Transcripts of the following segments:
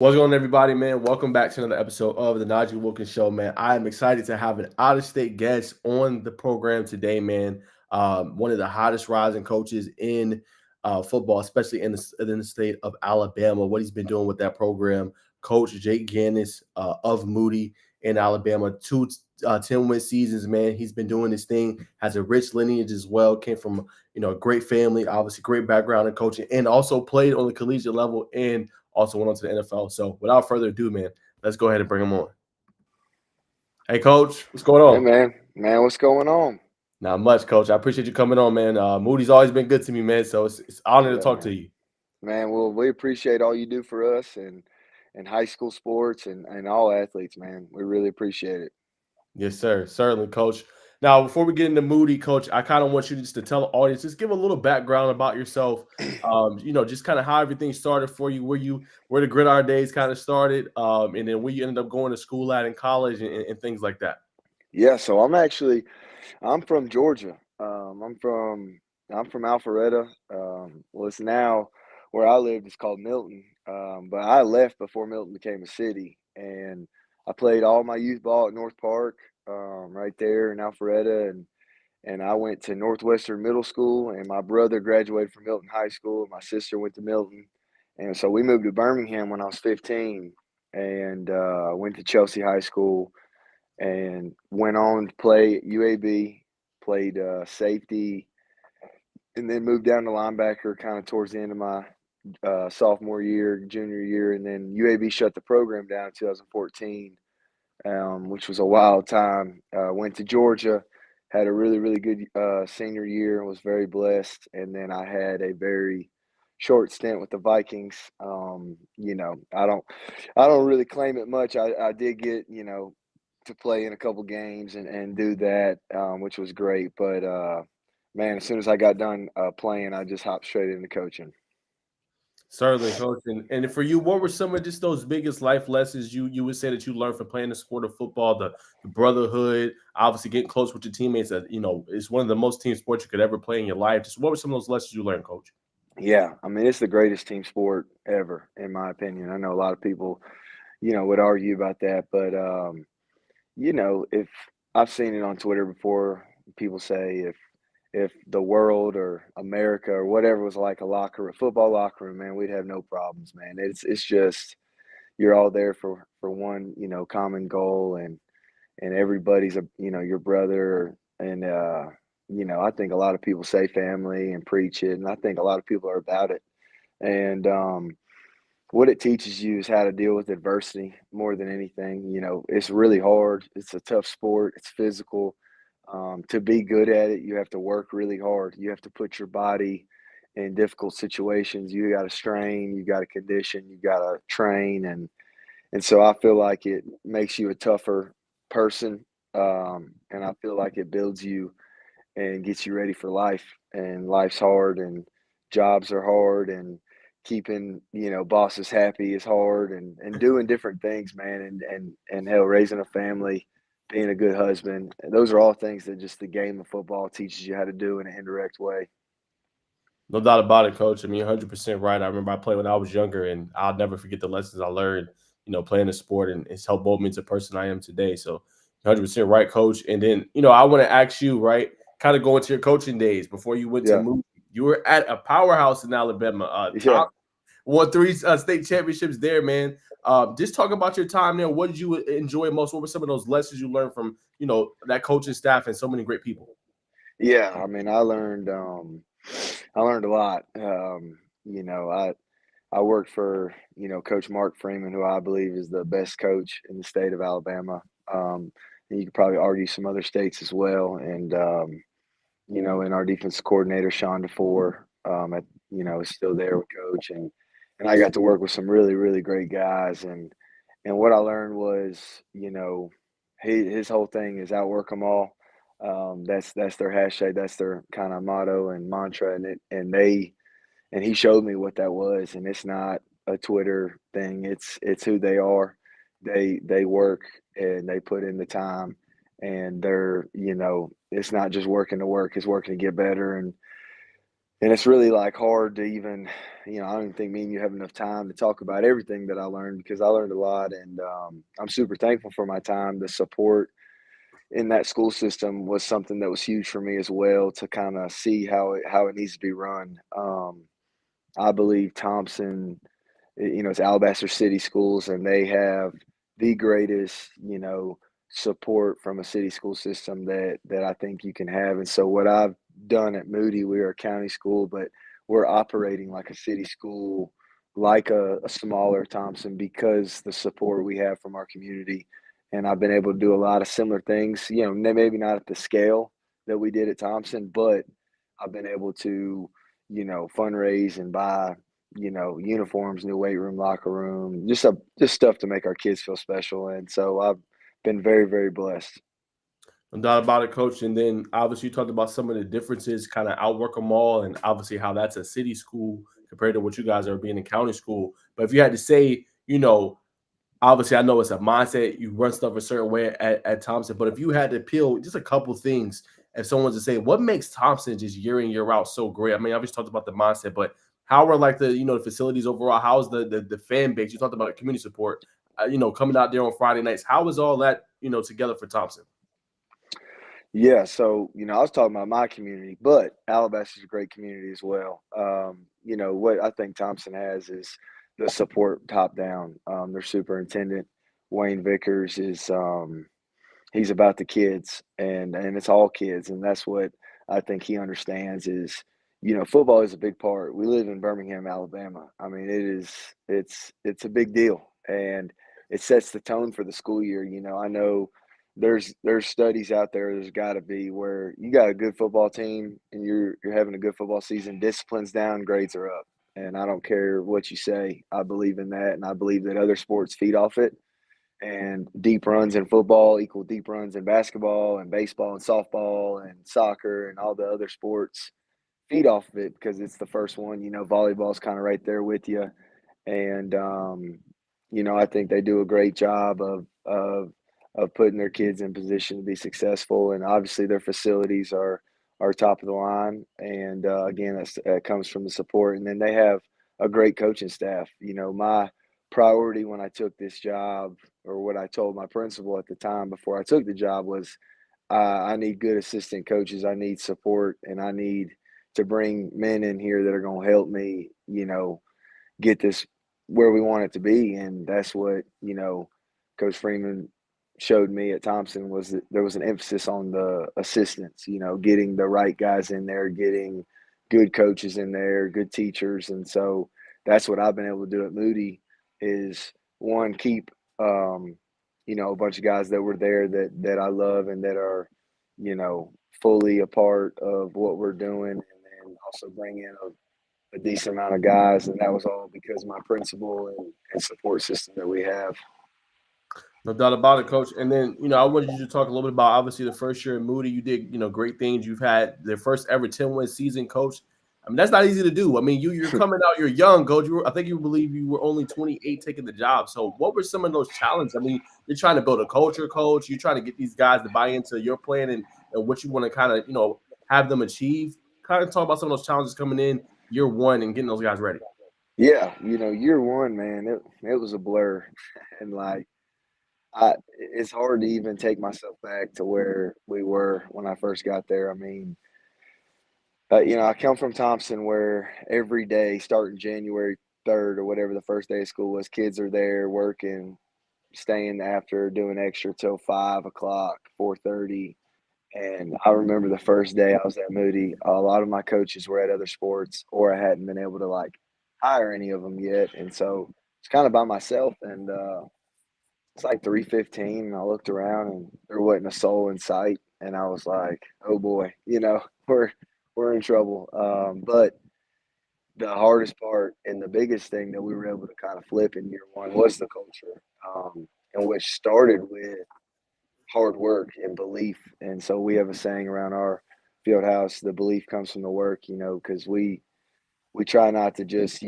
What's going on, everybody, man? Welcome back to another episode of the Najee Wilkins Show, man. I am excited to have an out-of-state guest on the program today, man. One of the hottest rising coaches in football, especially in the state of Alabama. What he's been doing with that program, Coach Jake Gannis of Moody in Alabama, two 10-win seasons, man. He's been doing this thing, has a rich lineage as well, came from a great family, obviously great background in coaching, and also played on the collegiate level and also went on to the NFL. So without further ado, man, let's go ahead and bring him on. Hey, Coach, what's going Hey on? man, what's going on? Not much, Coach. I appreciate you coming on, man. Moody's always been good to me, man. So it's an honor to Yeah, talk to man. you. Man, well, we appreciate all you do for us and high school sports and all athletes, man. We really appreciate it. Yes, sir. Certainly, Coach. Now, before we get into Moody, Coach, I kind of want you just to tell the audience, just give a little background about yourself. Just kind of how everything started for you, where the gridiron days kind of started, and then where you ended up going to school at in college and things like that. Yeah, so I'm from Georgia. I'm from Alpharetta. Well, it's now where I lived is called Milton. But I left before Milton became a city, and I played all my youth ball at North Park, right there in Alpharetta, and I went to Northwestern Middle School, and my brother graduated from Milton High School, and my sister went to Milton, and so we moved to Birmingham when I was 15, and went to Chelsea High School, and went on to play at UAB, played safety, and then moved down to linebacker kind of towards the end of my sophomore year, junior year, and then UAB shut the program down in 2014, which was a wild time. Went to Georgia, had a really, really good senior year, and was very blessed. And then I had a very short stint with the Vikings. I don't really claim it much. I did get to play in a couple games and do that, which was great. But man, as soon as I got done playing, I just hopped straight into coaching. Certainly, Coach. And for you, what were some of just those biggest life lessons you would say that you learned from playing the sport of football, the brotherhood, obviously getting close with your teammates that, it's one of the most team sports you could ever play in your life. Just what were some of those lessons you learned, Coach? Yeah, I mean it's the greatest team sport ever, in my opinion. I know a lot of people, would argue about that, but if I've seen it on Twitter before, people say if the world or America or whatever was like a football locker room, man, we'd have no problems, man. It's just you're all there for one, common goal, and everybody's your brother, and I think a lot of people say family and preach it, and I think a lot of people are about it. And what it teaches you is how to deal with adversity more than anything. It's really hard. It's a tough sport. It's physical. To be good at it, you have to work really hard. You have to put your body in difficult situations. You got to strain. You got to condition. You got to train, and so I feel like it makes you a tougher person, and I feel like it builds you and gets you ready for life. And life's hard, and jobs are hard, and keeping bosses happy is hard, and doing different things, man, and hell, raising a family, being a good husband. Those are all things that just the game of football teaches you how to do in an indirect way. No doubt about it, Coach. I mean, 100% right. I remember I played when I was younger, and I'll never forget the lessons I learned, playing the sport, and it's helped mold me into the person I am today. So, 100% right, Coach. And then, I want to ask you, right, kind of go into your coaching days before you went to Yeah, move. You were at a powerhouse in Alabama. yeah. Won three state championships there, man. Just talk about your time there. What did you enjoy most? What were some of those lessons you learned from, that coaching staff and so many great people? Yeah, I mean, I learned a lot. I worked for Coach Mark Freeman, who I believe is the best coach in the state of Alabama. And you could probably argue some other states as well. And and our defense coordinator Sean DeFore, is still there with Coach, and I got to work with some really really great guys. And what I learned was, his whole thing is outwork them all. That's their hashtag. That's their kind of motto and mantra. And he showed me what that was. And it's not a Twitter thing. It's who they are. They work and they put in the time. And it's not just working to work. It's working to get better. And it's really like hard to even, I don't even think me and you have enough time to talk about everything that I learned because I learned a lot. And I'm super thankful for my time. The support in that school system was something that was huge for me as well to kind of see how it needs to be run. I believe Thompson, it's Alabaster City Schools, and they have the greatest, support from a city school system that I think you can have. And so what I've done at Moody, we are a county school, but we're operating like a city school, like a smaller Thompson, because the support we have from our community. And I've been able to do a lot of similar things, maybe not at the scale that we did at Thompson, but I've been able to, fundraise and buy, uniforms, new weight room, locker room, just stuff to make our kids feel special. And so I've been very, very blessed. No doubt about it, coach. And then obviously you talked about some of the differences, kind of outwork them all, and obviously how that's a city school compared to what you guys are being in county school. But if you had to say, obviously I know it's a mindset, you run stuff a certain way at Thompson, but if you had to peel just a couple things, if someone's to say what makes Thompson just year in, year out so great? I mean, obviously talked about the mindset, but how are like the facilities overall? How's the fan base? You talked about community support, coming out there on Friday nights. How is all that, together for Thompson? Yeah, so I was talking about my community, but Alabaster's a great community as well. What I think Thompson has is the support top down. Their superintendent, Wayne Vickers, is he's about the kids, and it's all kids, and that's what I think he understands is, football is a big part. We live in Birmingham, Alabama. I mean, it's a big deal, and it sets the tone for the school year. I know there's studies out there. There's got to be where you got a good football team and you're having a good football season. Discipline's down, grades are up, and I don't care what you say. I believe in that, and I believe that other sports feed off it, and deep runs in football equal deep runs in basketball and baseball and softball and soccer and all the other sports feed off of it because it's the first one. Volleyball's kind of right there with you, and I think they do a great job of putting their kids in position to be successful. And obviously, their facilities are top of the line. And again, that comes from the support. And then they have a great coaching staff. My priority when I took this job, or what I told my principal at the time before I took the job, was I need good assistant coaches. I need support, and I need to bring men in here that are going to help me, get this where we want it to be. And that's what, Coach Freeman showed me at Thompson, was that there was an emphasis on the assistants, getting the right guys in there, getting good coaches in there, good teachers. And so that's what I've been able to do at Moody is, one, keep, a bunch of guys that were there that I love and that are, fully a part of what we're doing, and then also bring in a decent amount of guys, and that was all because of my principal and support system that we have. No doubt about it, coach. And then, I wanted you to talk a little bit about obviously the first year in Moody. You did, great things. You've had the first ever 10-win season, coach. I mean, that's not easy to do. I mean, you're coming out, you're young, coach. I think you believe you were only 28 taking the job. So what were some of those challenges? I mean, you're trying to build a culture, coach. You're trying to get these guys to buy into your plan and what you want to kind of, have them achieve. Kind of talk about some of those challenges coming in year one and getting those guys ready. Yeah, year one, man, it was a blur, and like it's hard to even take myself back to where we were when I first got there. I mean, I come from Thompson, where every day, starting January 3rd or whatever the first day of school was, kids are there working, staying after, doing extra till 5 o'clock, 4:30. And I remember the first day I was at Moody, a lot of my coaches were at other sports, or I hadn't been able to like hire any of them yet. And so it's kind of by myself. And it's like 3:15, and I looked around and there wasn't a soul in sight. And I was like, oh boy, we're in trouble. But the hardest part and the biggest thing that we were able to kind of flip in year one was the culture, and which started with hard work and belief. And so we have a saying around our field house: the belief comes from the work, because we try not to just,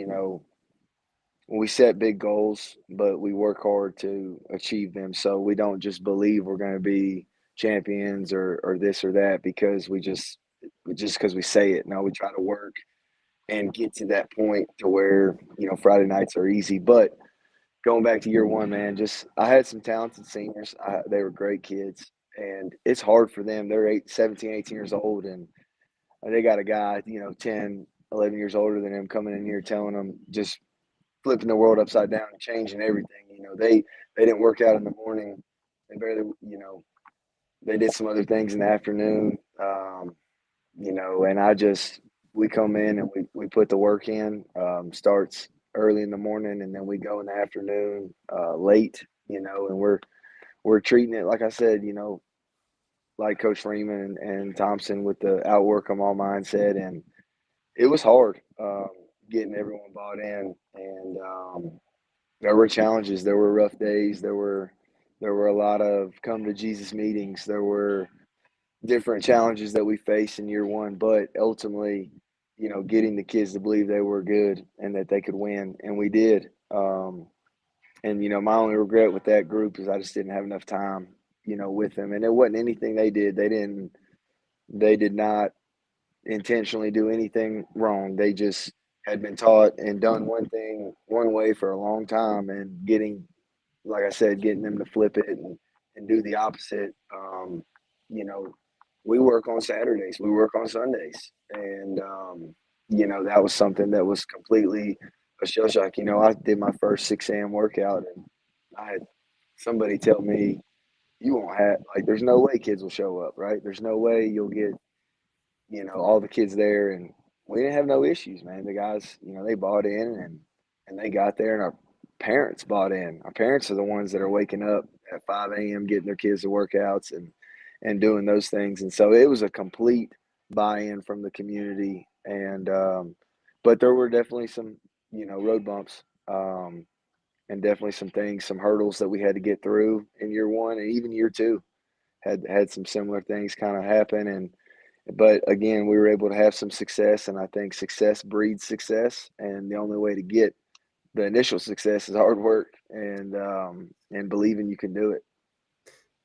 we set big goals, but we work hard to achieve them. So we don't just believe we're going to be champions or this or that because we just because we say it. No, we try to work. and get to that point to where, Friday nights are easy. But going back to year one, man, I had some talented seniors. They were great kids, and it's hard for them. They're 17, 18 years old, and they got a guy, 10, 11 years older than them coming in here telling them just flipping the world upside down and changing everything. They didn't work out in the morning. They barely, they did some other things in the afternoon. And we come in and we put the work in, starts early in the morning, and then we go in the afternoon, late, and we're treating it, like I said, like Coach Freeman and Thompson with the outwork them all mindset. And it was hard, getting everyone bought in. And, there were challenges. There were rough days. There were a lot of come to Jesus meetings. There were different challenges that we faced in year one, but ultimately, getting the kids to believe they were good and that they could win, and we did. And my only regret with that group is I just didn't have enough time, with them, and it wasn't anything they did. They did not intentionally do anything wrong. They just had been taught and done one thing one way for a long time, and like I said, getting them to flip it and do the opposite. You know, we work on Saturdays, we work on Sundays, and that was something that was completely a shell shock. I did my first 6 a.m. workout, and I had somebody tell me, "You won't have like, there's no way kids will show up, right? There's no way you'll get all the kids there." And we didn't have no issues, man. The guys, they bought in, and they got there, and our parents bought in. Our parents are the ones that are waking up at 5 a.m., getting their kids to workouts and doing those things. And so it was a complete buy-in from the community. And but there were definitely some, road bumps, and definitely some things, some hurdles that we had to get through in year one, and even year two had some similar things kind of happen. But again, we were able to have some success, and I think success breeds success. And the only way to get the initial success is hard work and believing you can do it.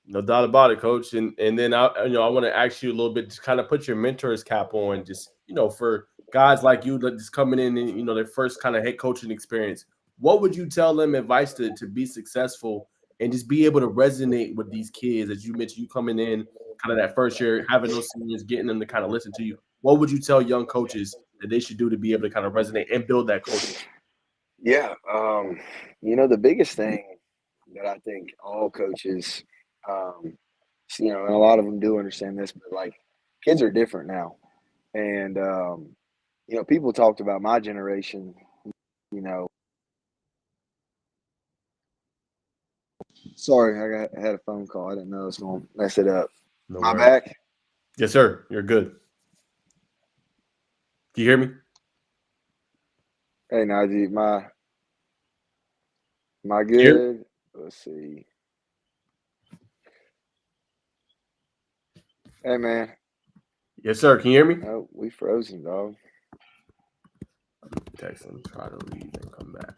No doubt about it, coach. And then I want to ask you a little bit, just kind of put your mentor's cap on, just for guys like you that just coming in and their first kind of head coaching experience. What would you tell them advice to be successful and just be able to resonate with these kids? As you mentioned, you coming in kind of that first year, having those seniors, getting them to kind of listen to you. What would you tell young coaches that they should do to be able to kind of resonate and build that culture? Yeah, the biggest thing that I think all coaches, um, and a lot of them do understand this, but like, kids are different now. And, people talked about my generation, you know, sorry, I had a phone call. I didn't know it was going to mess it up. No My worries. back. Yes, sir. You're good. Can you hear me? Hey, Najee, my Can you hear me? good. Let's see. Hey, man. Yes, sir. Can you hear me? Oh, we frozen, dog. Text him, try to leave and come back.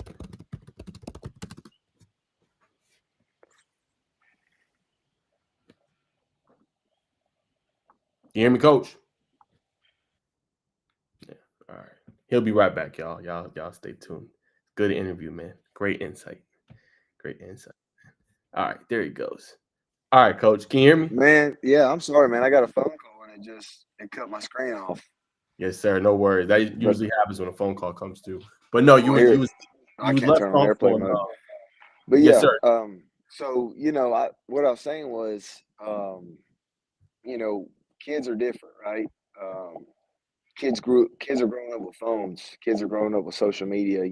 You hear me, coach? Yeah. All right. He'll be right back, y'all. Y'all stay tuned. Good interview, man. Great insight. Great insight. All right, there he goes. All right, coach. Can you hear me? Man, yeah, I'm sorry, man. I got a phone call and it cut my screen off. Yes, sir. No worries. That But usually happens when a phone call comes through. But no, you we'll was hear you it. was I you was can't left turn on off airplane on. mode. But Yes, yeah, sir. so what I was saying was, kids are different, right? Um, kids are growing up with phones. Kids are growing up with social media.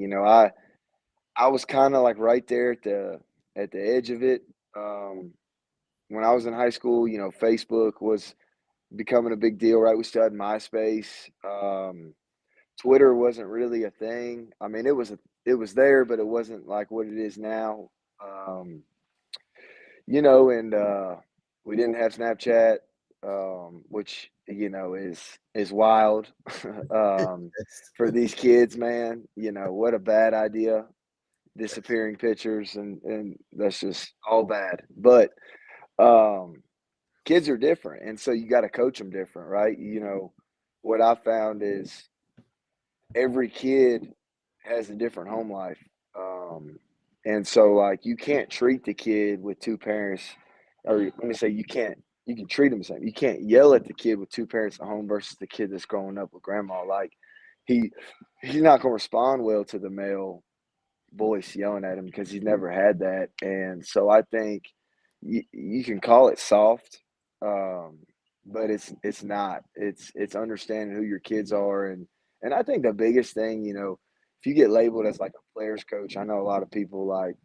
I was kind of like right there at the edge of it. Um, when I was in high school, Facebook was becoming a big deal, right? We still had MySpace. Twitter wasn't really a thing. I mean, it was there, but it wasn't like what it is now. Um, and we didn't have Snapchat, which is wild, for these kids, man. What a bad idea, disappearing pictures, and that's just all bad. But um, kids are different, and so you got to coach them different, right? What I found is every kid has a different home life. And so, like, you can't treat the kid with two parents, or let me say, you can treat them the same. You can't yell at the kid with two parents at home versus the kid that's growing up with grandma. Like, he he's not going to respond well to the male voice yelling at him because he's never had that. And so I think you can call it soft, um, but it's not. It's understanding who your kids are, and I think the biggest thing, if you get labeled as like a player's coach, I know a lot of people like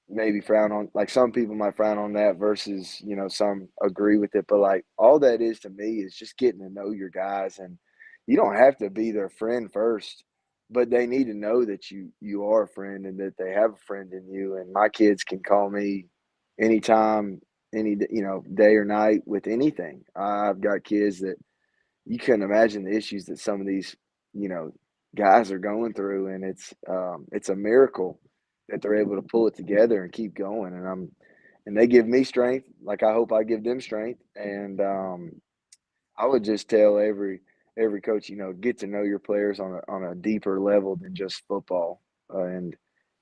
maybe frown on, like, some people might frown on that versus, some agree with it, but like all that is to me is just getting to know your guys. And you don't have to be their friend first, but they need to know that you are a friend and that they have a friend in you. And my kids can call me anytime, any, day or night with anything. I've got kids that you couldn't imagine the issues that some of these, you know, guys are going through, and it's a miracle that they're able to pull it together and keep going. And they give me strength, like I hope I give them strength. And I would just tell every coach, get to know your players on a deeper level than just football, and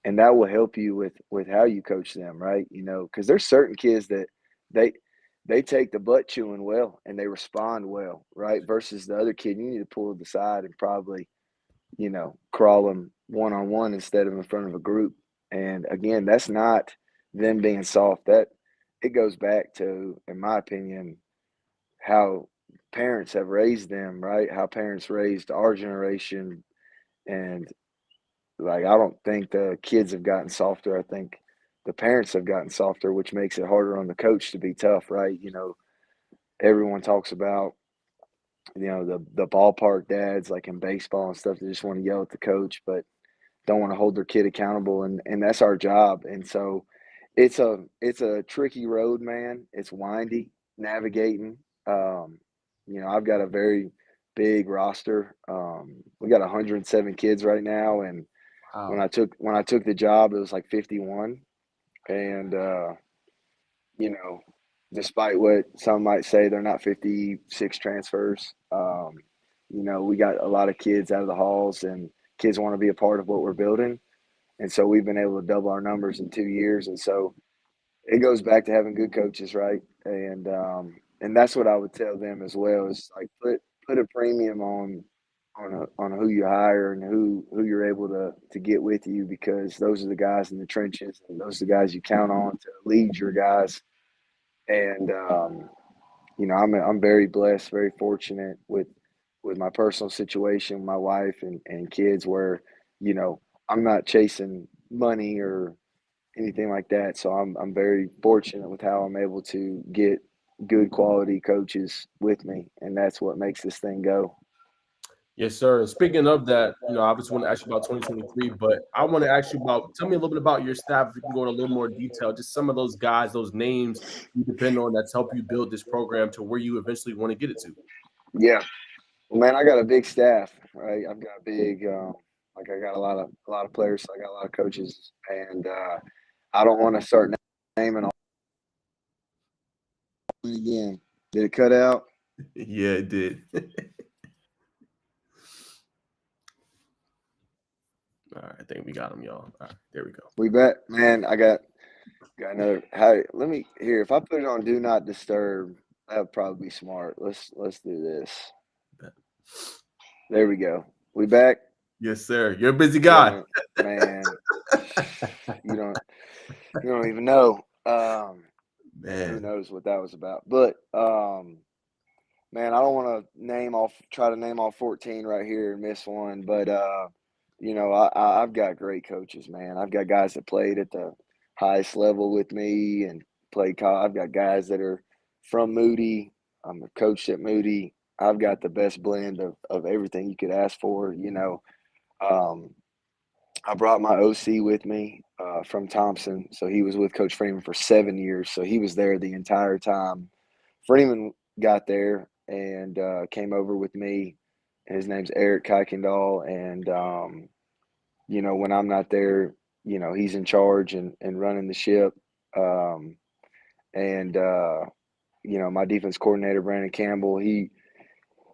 that will help you with how you coach them, right? Because there's certain kids that they they take the butt chewing well and they respond well, right? Versus the other kid, you need to pull to the side and probably, crawl them one on one instead of in front of a group. And again, that's not them being soft. That it goes back to, in my opinion, how parents have raised them, right? How parents raised our generation. And like, I don't think the kids have gotten softer. I think the parents have gotten softer, which makes it harder on the coach to be tough, right? Everyone talks about, the ballpark dads, like in baseball and stuff, they just want to yell at the coach, but don't want to hold their kid accountable. And that's our job. And so it's a tricky road, man. It's windy navigating. Um, I've got a very big roster. We got 107 kids right now, and when Wow. I took the job, it was like 51. And you know, despite what some might say, they're not 56 transfers. We got a lot of kids out of the halls, and kids want to be a part of what we're building. And so we've been able to double our numbers in 2 years. And so it goes back to having good coaches, right? And that's what I would tell them as well, is like put a premium on who you hire and who you're able to get with you, because those are the guys in the trenches, and those are the guys you count on to lead your guys. And I'm very blessed, very fortunate with my personal situation, my wife and kids, where you know I'm not chasing money or anything like that. So I'm very fortunate with how I'm able to get good quality coaches with me, and that's what makes this thing go. Yes, sir. And speaking of that, I obviously want to ask you about 2023, but I want to ask you about, tell me a little bit about your staff. If you can go into a little more detail, just some of those guys, those names you depend on that's helped you build this program to where you eventually want to get it to. Yeah, well, man, I got a big staff, right? I've got a big, like, I got a lot of players, so I got a lot of coaches, and I don't want to start naming all again. Did it cut out? Yeah, it did. All right, I think we got them, y'all. All right, there we go. We bet, man. I got another. How? Let me here. If I put it on Do Not Disturb, that would probably be smart. Let's do this. Bet. There we go. We back. Yes, sir. You're a busy You guy. don't, man. You don't. You don't even know. Who Man. knows what that was about? But man, I don't want to try to name all 14 right here and miss one. But I've got great coaches, man. I've got guys that played at the highest level with me and played college. I've got guys that are from Moody. I'm a coach at Moody. I've got the best blend of everything you could ask for. Um, I brought my OC with me from Thompson. So he was with Coach Freeman for 7 years. So he was there the entire time. Freeman got there and came over with me. His name's Eric Kuykendall. And, when I'm not there, he's in charge and running the ship. Um, and, my defense coordinator, Brandon Campbell,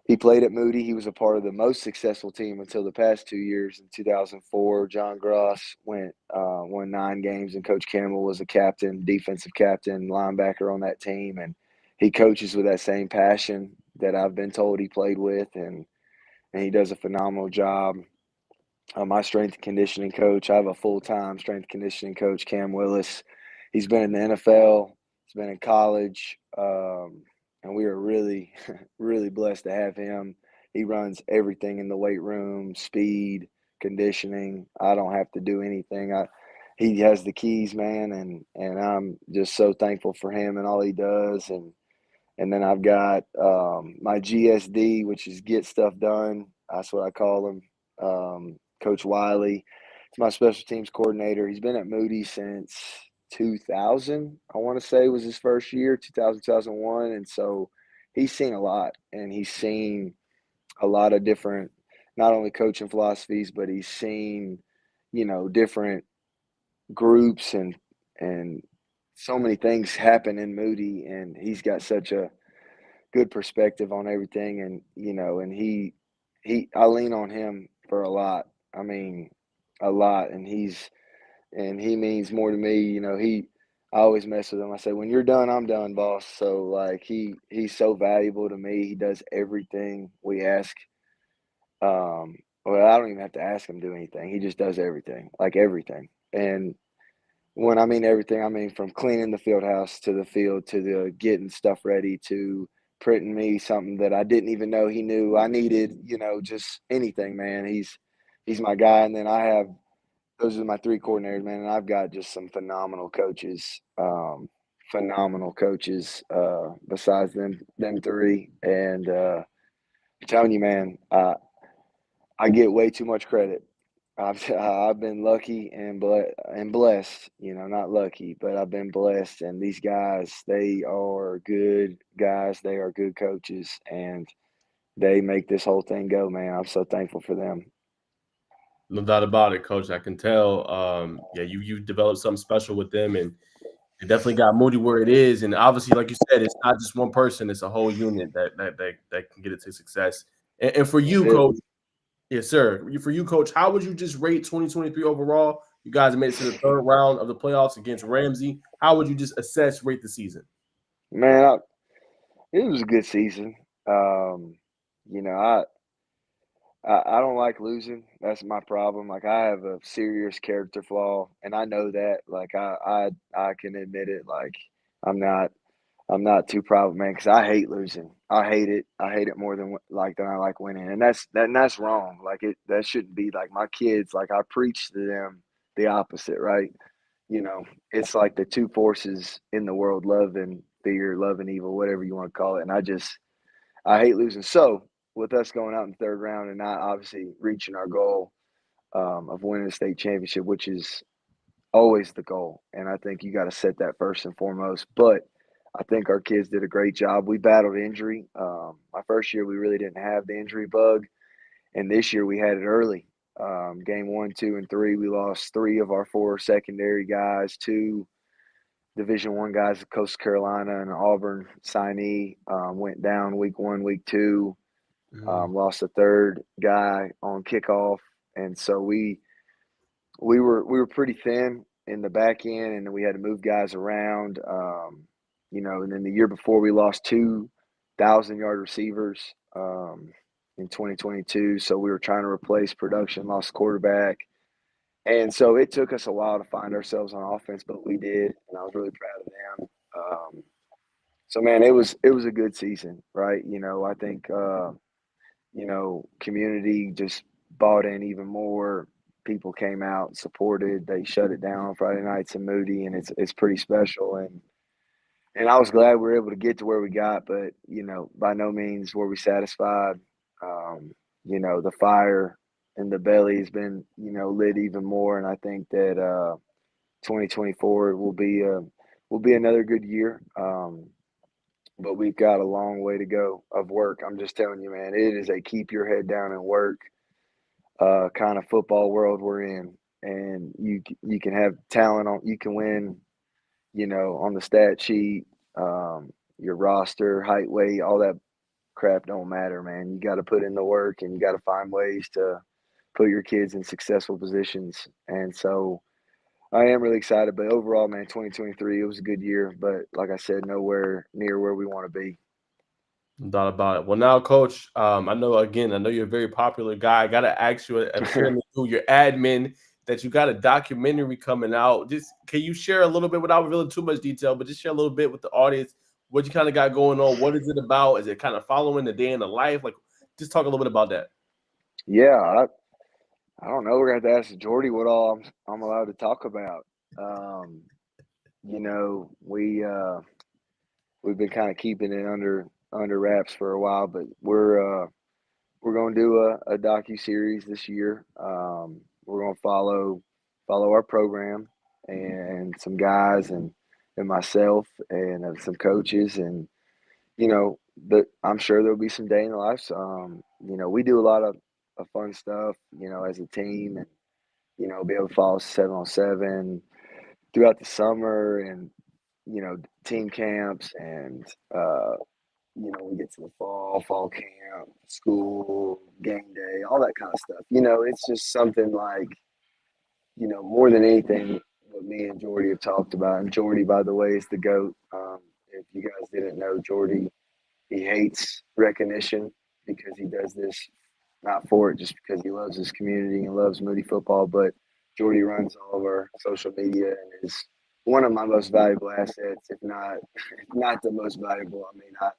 He played at Moody. He was a part of the most successful team until the past 2 years. In 2004, John Gross won 9 games, and Coach Campbell was a captain, defensive captain, linebacker on that team. And he coaches with that same passion that I've been told he played with, and he does a phenomenal job. My strength and conditioning coach, I have a full-time strength and conditioning coach, Cam Willis. He's been in the NFL. He's been in college. And we are really, really blessed to have him. He runs everything in the weight room, speed, conditioning. I don't have to do anything. He has the keys, man, and I'm just so thankful for him and all he does. And then I've got my GSD, which is get stuff done. That's what I call him. Coach Wiley. He's my special teams coordinator. He's been at Moody since 2000, I want to say was his first year, 2000, 2001. And so he's seen a lot, and he's seen a lot of different, not only coaching philosophies, but he's seen, different groups and so many things happen in Moody, and he's got such a good perspective on everything. And, and I lean on him for a lot. I mean, a lot. And he means more to me. I always mess with him. I say, when you're done, I'm done, boss. So like he's so valuable to me. He does everything we ask. Well, I don't even have to ask him to do anything. He just does everything, like everything. And when I mean everything, I mean from cleaning the field house to the field to the getting stuff ready to printing me something that I didn't even know he knew I needed, just anything, man. He's my guy. And then those are my 3 coordinators, man, and I've got just some phenomenal coaches, besides them 3. And I'm telling you, man, I get way too much credit. I've been lucky and blessed, not lucky, but I've been blessed. And these guys, they are good guys. They are good coaches, and they make this whole thing go, man. I'm so thankful for them. No doubt about it, Coach. I can tell. Yeah, you developed something special with them, and it definitely got Moody where it is. And obviously, like you said, it's not just one person; it's a whole unit that can get it to success. And for That's you, it. Coach, yes, sir. For you, Coach, how would you just rate 2023 overall? You guys made it to the 3rd round of the playoffs against Ramsey. How would you just rate the season? Man, it was a good season. Um, you know, I don't like losing. That's my problem. Like I have a serious character flaw, and I know that. Like I can admit it. Like I'm not I'm not too proud, man, because I hate losing. I hate it. I hate it more than I like winning, and that's wrong. Like that shouldn't be like my kids. Like I preach to them the opposite, right? It's like the 2 forces in the world: love and fear, love and evil, whatever you want to call it. And I hate losing. So with us going out in the 3rd round and not obviously reaching our goal of winning the state championship, which is always the goal. And I think you got to set that first and foremost. But I think our kids did a great job. We battled injury. My first year, we really didn't have the injury bug. And this year, we had it early. Game 1, 2, and 3, we lost 3 of our 4 secondary guys, 2 Division I guys, Coastal Carolina and Auburn signee, went down week 1, week 2. Mhm. Lost a 3rd guy on kickoff, and so we were pretty thin in the back end, and then we had to move guys around. And then the year before we lost 2,000-yard receivers in 2022, so we were trying to replace production, lost quarterback, and so it took us a while to find ourselves on offense, but we did, and I was really proud of them. So man, it was a good season, right? I think community just bought in even more. People came out and supported. They shut it down on Friday nights in Moody, and it's pretty special. And I was glad we were able to get to where we got, but by no means were we satisfied. The fire in the belly has been lit even more, and I think that 2024 will be another good year. But we've got a long way to go of work. I'm just telling you, man, it is a keep your head down and work kind of football world we're in. And you can have talent you can win, on the stat sheet, your roster, height, weight, all that crap don't matter, man. You got to put in the work, and you got to find ways to put your kids in successful positions. And so I am really excited. But overall, man, 2023, it was a good year. But like I said, nowhere near where we want to be. No doubt about it. Well, now, Coach, I know you're a very popular guy. I got to ask you, I'm sharing through your admin that you got a documentary coming out. Just can you share a little bit without revealing too much detail, but just share a little bit with the audience what you kind of got going on. What is it about? Is it kind of following the day in the life? Like, just talk a little bit about that. Yeah, I don't know. We're going to have to ask Jordy what all I'm allowed to talk about. Um, you know, we've been kind of keeping it under wraps for a while, but we're going to do a docu-series this year. We're going to follow our program and some guys and myself and some coaches, and but I'm sure there'll be some day in the life. We do a lot of fun stuff, as a team, and be able to follow 7-on-7 throughout the summer, and team camps, and we get to the fall camp, school, game day, all that kind of stuff. It's just something like, more than anything, what me and Jordy have talked about. And Jordy, by the way, is the GOAT. If you guys didn't know, Jordy, he hates recognition because he does this not for it, just because he loves his community and loves Moody football. But Jordy runs all of our social media and is one of my most valuable assets, if not the most valuable. I mean, I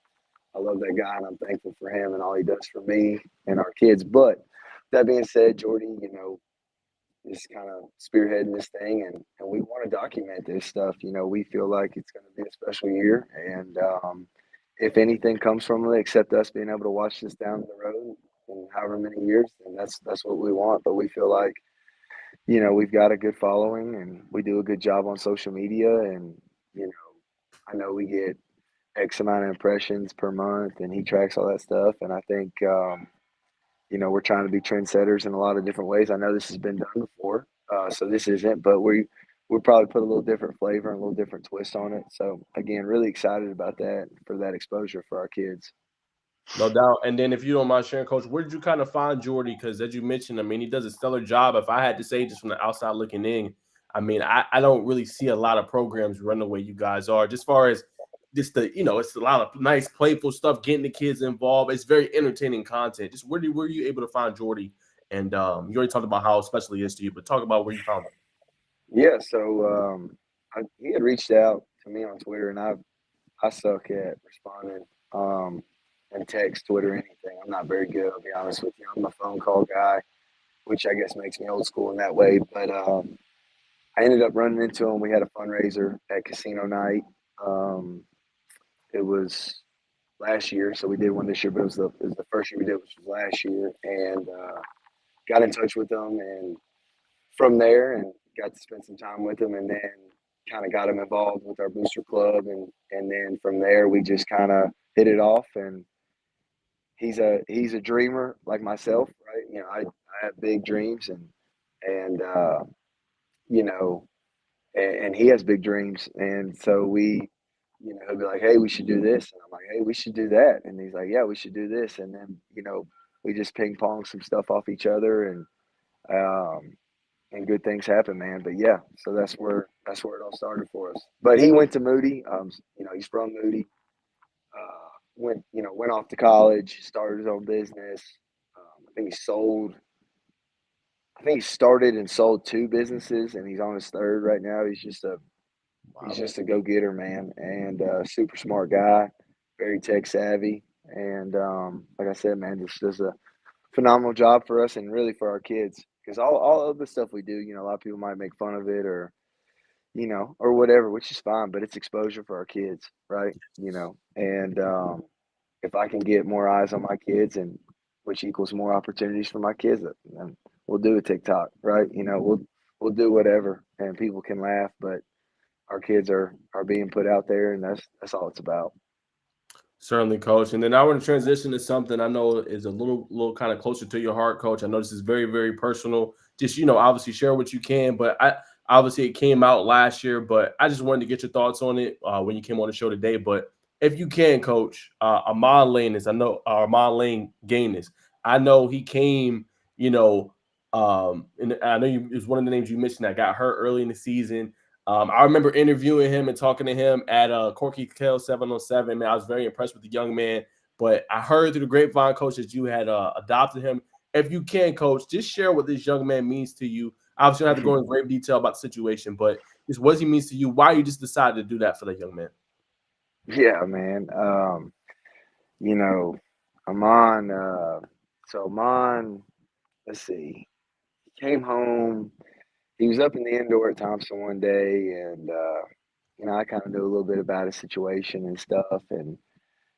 love that guy, and I'm thankful for him and all he does for me and our kids. But that being said, Jordy, is kind of spearheading this thing, and we want to document this stuff. We feel like it's going to be a special year, and if anything comes from it, except us being able to watch this down the road in however many years, then that's what we want. But we feel like, we've got a good following, and we do a good job on social media, and I know we get X amount of impressions per month, and he tracks all that stuff. And I think, we're trying to be trendsetters in a lot of different ways. I know this has been done before, so this isn't, but we'll probably put a little different flavor and a little different twist on it. So again, really excited about that, for that exposure for our kids. No doubt. And then if you don't mind sharing, Coach, where did you kind of find Jordy? Because as you mentioned, I mean, he does a stellar job. If I had to say just from the outside looking in, I mean, I don't really see a lot of programs run the way you guys are. Just far as just it's a lot of nice, playful stuff, getting the kids involved. It's very entertaining content. Just were you able to find Jordy? And you already talked about how special he is to you, but talk about where you found him. Yeah, so he had reached out to me on Twitter, and I suck at responding and text, Twitter, anything. I'm not very good, I'll be honest with you. I'm a phone call guy, which I guess makes me old school in that way. But I ended up running into him. We had a fundraiser at casino night. It was last year, so we did one this year, but it was the first year we did, which was last year, and got in touch with him, and from there, and got to spend some time with him, and then kind of got him involved with our booster club, and then from there we just kind of hit it off. And he's a dreamer like myself, right? I have big dreams, and and he has big dreams, and so he'll be like, hey, we should do this, and I'm like, hey, we should do that, and he's like, yeah, we should do this, and then we just ping pong some stuff off each other, and good things happen, man. But yeah, so that's where it all started for us. But he went to Moody. He's from Moody. Went off to college, started his own business. I think he started and sold 2 businesses, and he's on his 3rd right now. He's just a go-getter, man, and super smart guy, very tech savvy, and like I said, man, just does a phenomenal job for us and really for our kids. Because all of the stuff we do, a lot of people might make fun of it, or or whatever, which is fine, but it's exposure for our kids, right? And if I can get more eyes on my kids, and which equals more opportunities for my kids, then we'll do a TikTok, right? We'll do whatever, and people can laugh, but our kids are being put out there, and that's all it's about. Certainly, Coach. And then I want to transition to something I know is a little kind of closer to your heart, Coach. I know this is very, very personal. Just, obviously share what you can, but obviously it came out last year, but I just wanted to get your thoughts on it when you came on the show today. But if you can, Coach, Lane Gannis. I know he came, and I know you is one of the names you mentioned that got hurt early in the season. I remember interviewing him and talking to him at Corky Kell 707. Man, I was very impressed with the young man. But I heard through the grapevine, Coach, that you had adopted him. If you can, Coach, just share what this young man means to you. Obviously, you don't have to go in great detail about the situation, but just what he means to you, why you just decided to do that for that young man. Yeah, man. You know, Amon, so Amon, let's see, came home. He was up in the indoor at Thompson one day, and I kind of knew a little bit about his situation and stuff, and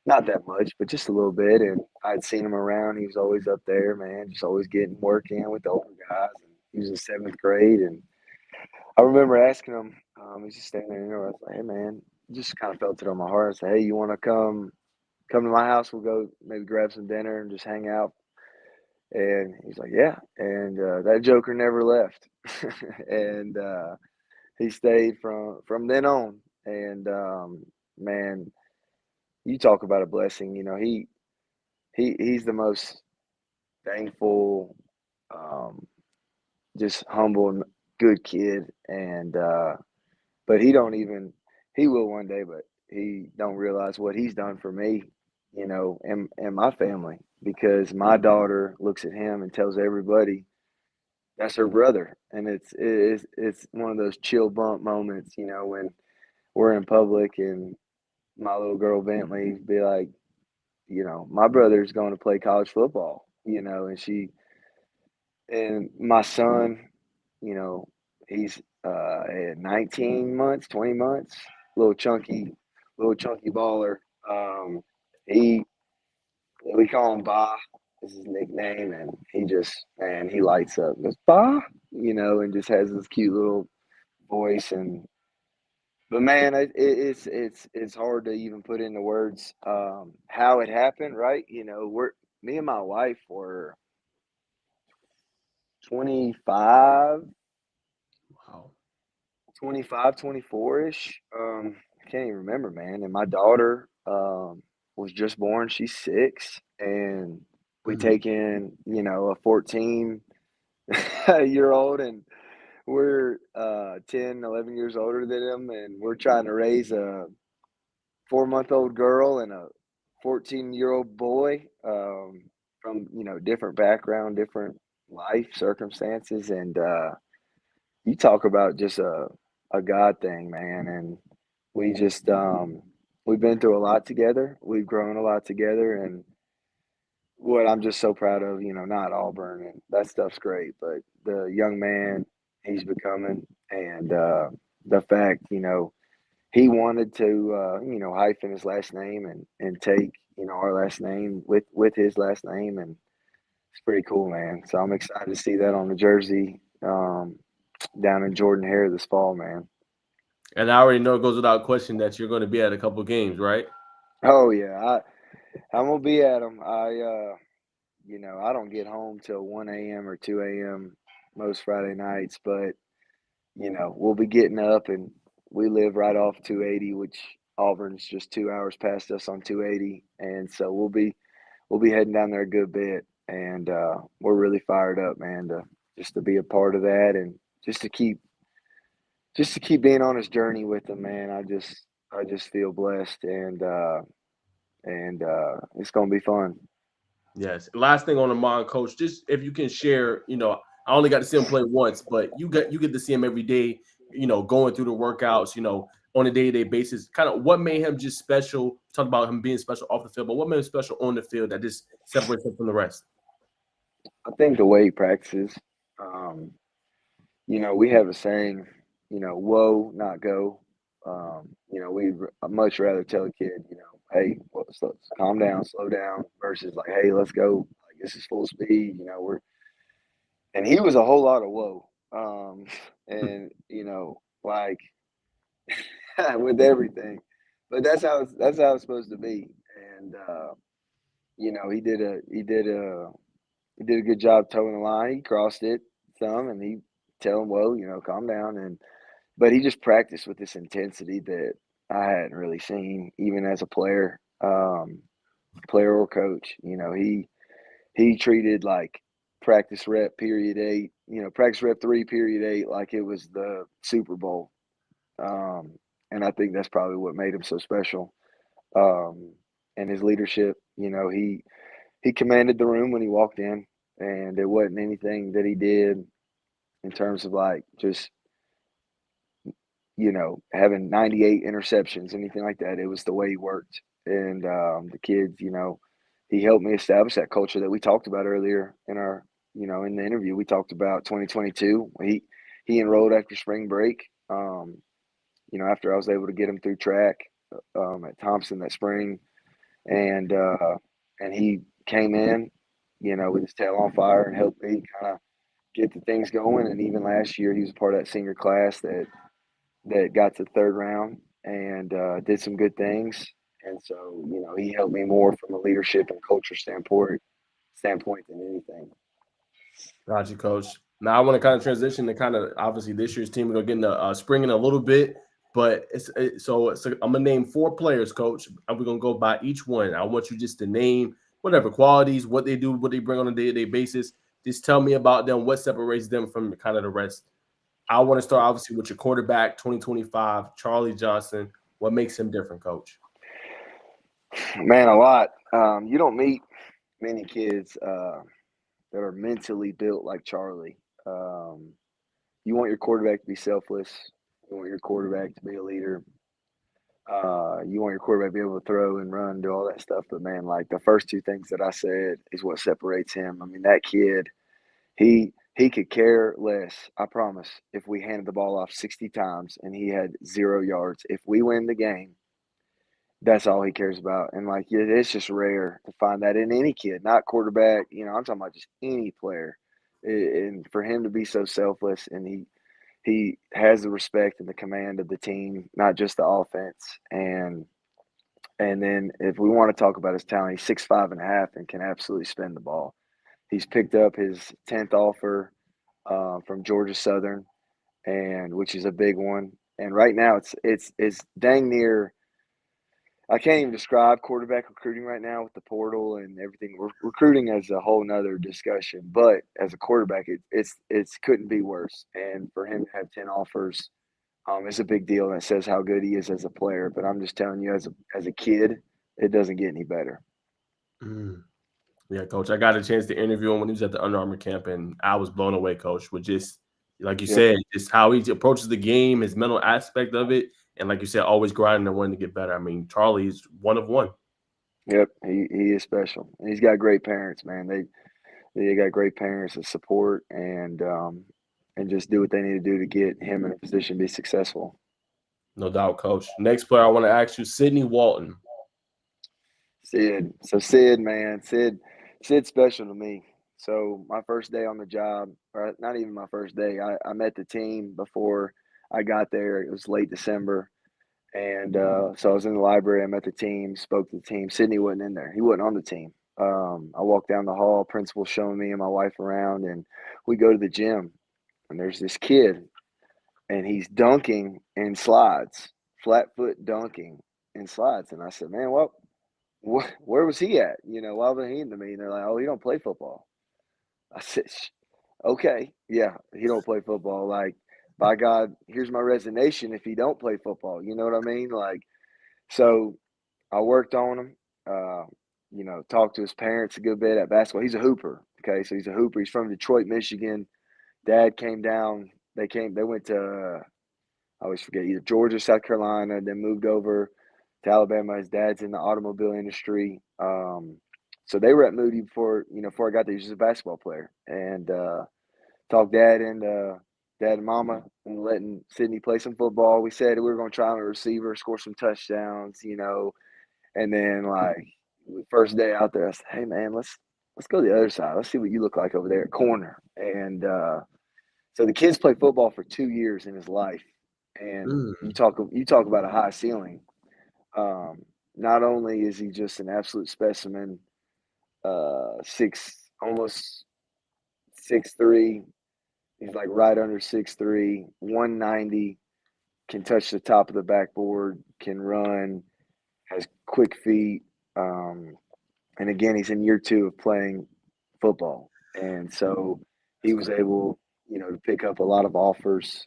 not that much, but just a little bit. And I'd seen him around. He was always up there, man, just always getting work in with the older guys. And he was in seventh grade, and I remember asking him. He's just standing there. I was like, "Hey, man," just kind of felt it on my heart. I said, "Hey, you want to come to my house? We'll go maybe grab some dinner and just hang out." And he's like, "Yeah." And that joker never left, and he stayed from then on. And man, you talk about a blessing. He's the most thankful, um, just humble and good kid. And but he will one day, but he don't realize what he's done for me, and my family, because my daughter looks at him and tells everybody that's her brother. And it's one of those chill bump moments, when we're in public and my little girl Bentley be like, my brother's going to play college football, and my son, you know, he's at 19 months, 20 months, little chunky, little chunky baller. He we call him Ba. Is his nickname, and he just, man, he lights up. Goes Ba, and just has this cute little voice. And but man, it's hard to even put into words how it happened. Right? We're me and my wife were 25, Wow. 25, 24-ish. I can't even remember, man. And my daughter was just born. She's 6, and we Mhm. take in, a 14 year old, and we're 10, 11 years older than him, and we're trying to raise a 4-month-old girl and a 14-year-old boy, from, different background, different life circumstances. And you talk about just a God thing, man. And we just we've been through a lot together. We've grown a lot together, and what I'm just so proud of, not Auburn and that stuff's great, but the young man he's becoming, and the fact, he wanted to hyphen his last name and take, our last name with his last name, and it's pretty cool, man. So I'm excited to see that on the jersey down in Jordan Hare this fall, man. And I already know it goes without question that you're going to be at a couple games, right? Oh yeah, I'm gonna be at them. I don't get home till 1 a.m. or 2 a.m. most Friday nights, but we'll be getting up, and we live right off 280, which Auburn's just 2 hours past us on 280, and so we'll be heading down there a good bit, and we're really fired up, man, to be a part of that, and just to keep being on this journey with them, man. I just feel blessed, and it's gonna be fun. Yes. Last thing on the mind, Coach, just if you can share, I only got to see him play once, but you get to see him every day, going through the workouts, on a day-to-day basis. Kind of what made him just special. Talk about him being special off the field, but what made him special on the field that just separates him from the rest? I think the way he practices, um, we have a saying, whoa, not go. We'd much rather tell a kid, hey, well, calm down, slow down, versus like, hey, let's go. Like, this is full speed. And he was a whole lot of whoa. And, like with everything. But that's how it's supposed to be. And, he did a good job towing the line. He crossed it some, and he tell him, "Whoa, calm down." But he just practiced with this intensity that I hadn't really seen even as a player, player or coach. He treated like practice rep period 8, practice rep 3 period 8 like it was the Super Bowl. Um, and I think that's probably what made him so special. Um, and his leadership, he commanded the room when he walked in, and it wasn't anything that he did in terms of like just having 98 interceptions, anything like that. It was the way he worked. And the kids, he helped me establish that culture that we talked about earlier in our, in the interview. We talked about 2022. He enrolled after spring break. After I was able to get him through track at Thompson that spring, and he came in, with his tail on fire and helped me kind of get the things going. And even last year, he was a part of that senior class that got to the third round and did some good things. And so, he helped me more from a leadership and culture standpoint than anything. Got you, coach. Now I want to kind of transition to kind of obviously this year's team. We're gonna get into spring in a little bit, but I'm gonna name 4 players, coach, and we're gonna go by each one. I want you just to name whatever qualities, what they do, what they bring on a day-to-day basis. Just tell me about them, what separates them from kind of the rest. I want to start obviously with your quarterback, 2025, Charlie Johnson. What makes him different, coach? Man, a lot. You don't meet many kids that are mentally built like Charlie. You want your quarterback to be selfless. You want your quarterback to be a leader. You want your quarterback to be able to throw and run, do all that stuff. But man, like the first 2 things that I said is what separates him. I mean, that kid, he could care less. I promise. If we handed the ball off 60 times and he had 0 yards, if we win the game, that's all he cares about. And like it's just rare to find that in any kid, not quarterback. I'm talking about just any player. And for him to be so selfless, and he has the respect and the command of the team, not just the offense. And then if we want to talk about his talent, he's 6'5.5" and can absolutely spin the ball. He's picked up his 10th offer from Georgia Southern, and which is a big one. And right now it's dang near. I can't even describe quarterback recruiting right now with the portal and everything. Recruiting as a whole nother discussion, but as a quarterback, it's couldn't be worse. And for him to have 10 offers, it's a big deal. And it says how good he is as a player. But I'm just telling you, as a kid, it doesn't get any better. Mm. Yeah, coach. I got a chance to interview him when he was at the Under Armour camp, and I was blown away, coach, with just like you Yep. said, just how he approaches the game, his mental aspect of it, and like you said, always grinding and wanting to get better. I mean, Charlie is one of one. Yep. He is special. And he's got great parents, man. They got great parents that support and just do what they need to do to get him in a position to be successful. No doubt, coach. Next player I want to ask you, Sidney Walton. Sid. So Sid, man, Sid's special to me. So my first day on the job, or not even my first day, I met the team before I got there. It was late December. And so I was in the library. I met the team, spoke to the team. Sydney wasn't in there. He wasn't on the team. I walked down the hall, principal showing me and my wife around, and we go to the gym. And there's this kid, and he's dunking in slides, flat foot dunking in slides. And I said, man, where was he at? Why wasn't he in the meeting? They're like, oh, he don't play football. I said, okay, yeah, he don't play football. Like, by God, here's my resignation if he don't play football. You know what I mean? Like, so I worked on him. Talked to his parents a good bit at basketball. He's a hooper. Okay, so he's a hooper. He's from Detroit, Michigan. Dad came down. They went to I always forget, either Georgia, South Carolina, then moved over to Alabama. His dad's in the automobile industry. So they were at Moody before I got there. He was just a basketball player, and talked dad and mama and letting Sydney play some football. We said we were going to try him a receiver, score some touchdowns, and then like first day out there, I said, hey man, let's go to the other side. Let's see what you look like over there at corner. And so the kid's played football for 2 years in his life, and Mm. you talk about a high ceiling. Not only is he just an absolute specimen, almost 6'3", he's like right under 6'3", 190, can touch the top of the backboard, can run, has quick feet. And again, he's in year 2 of playing football. And so he was able, to pick up a lot of offers.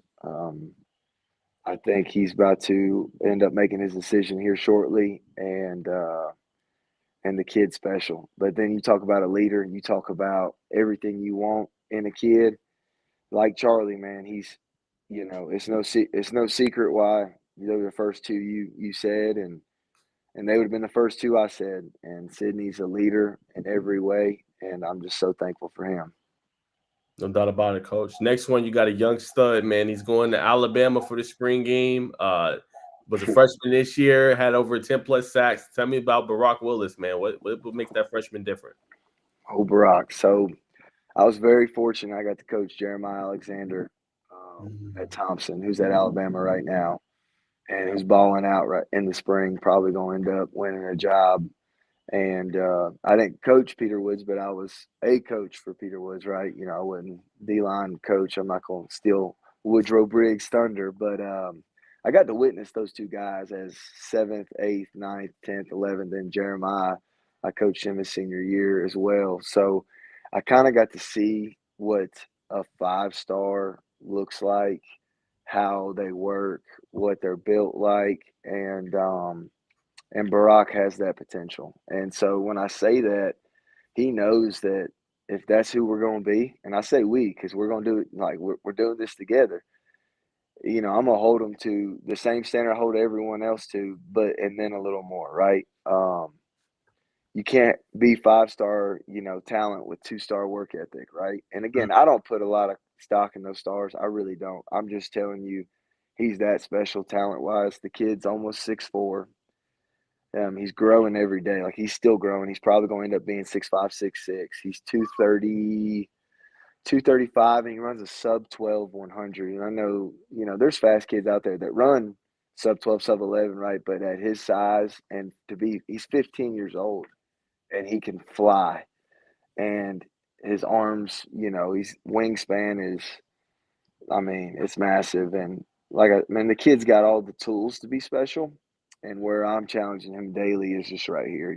I think he's about to end up making his decision here shortly, and the kid's special. But then you talk about a leader, you talk about everything you want in a kid, like Charlie, man. He's, it's no secret why they were the first two you said, and they would have been the first two I said. And Sydney's a leader in every way, and I'm just so thankful for him. No doubt about it, coach. Next one, you got a young stud, man. He's going to Alabama for the spring game. Was a freshman this year, had over 10 plus sacks. Tell me about Barack Willis, man. What makes that freshman different? Oh, Barack. So I was very fortunate. I got to coach Jeremiah Alexander at Thompson, who's at Alabama right now, and who's balling out right in the spring, probably going to end up winning a job. And I didn't coach Peter Woods, but I was a coach for Peter Woods, right? I wasn't D-line coach. I'm not going to steal Woodrow Briggs' thunder, but I got to witness those two guys as 7th, 8th, 9th, 10th, 11th, and Jeremiah. I coached him his senior year as well. So I kind of got to see what a 5-star looks like, how they work, what they're built like, and Barack has that potential. And so when I say that, he knows that if that's who we're going to be, and I say we because we're going to do it like we're doing this together. I'm gonna hold him to the same standard I hold everyone else to, but and then a little more, right? You can't be 5-star, talent with 2-star work ethic, right? And again, I don't put a lot of stock in those stars. I really don't. I'm just telling you, he's that special talent wise. The kid's almost 6'4". He's growing every day. Like he's still growing. He's probably going to end up being 6'5", 6'6". He's 230, 235, and he runs a sub 12 100. And I know, there's fast kids out there that run sub 12, sub 11, right? But at his size and he's 15 years old and he can fly. And his arms, his wingspan is, I mean, it's massive. And the kid's got all the tools to be special. And where I'm challenging him daily is just right here,